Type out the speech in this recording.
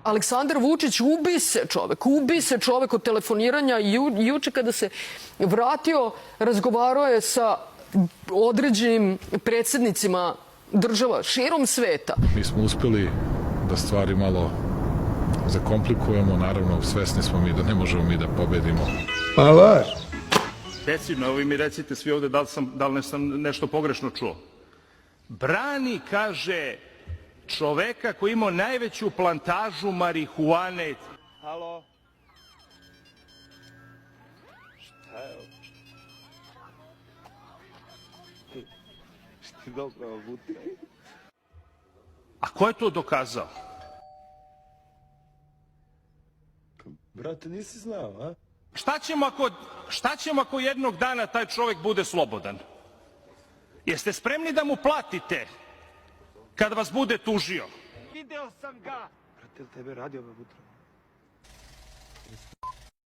Aleksandar Vučić, ubi se čovek od telefoniranja i juče kada se vratio razgovarao je sa određenim predsjednicima država širom sveta. Mi smo uspeli da stvari malo zakomplikujemo, naravno svesni smo mi da ne možemo mi da pobedimo. Pa laž. Recimo, evo vi mi recite svi ovde da li sam nešto pogrešno čuo. Brani, kaže, čoveka koji imao najveću plantažu marihuane. Halo? Šta je ovo? Šta je dobro, buti? A ko je to dokazao? Brate, nisi znao, a? Šta ćemo ako jednog dana taj čovek bude slobodan? Jeste spremni da mu platite kad vas bude tužio? Video sam ga. Brate, ili tebe radio ove utra?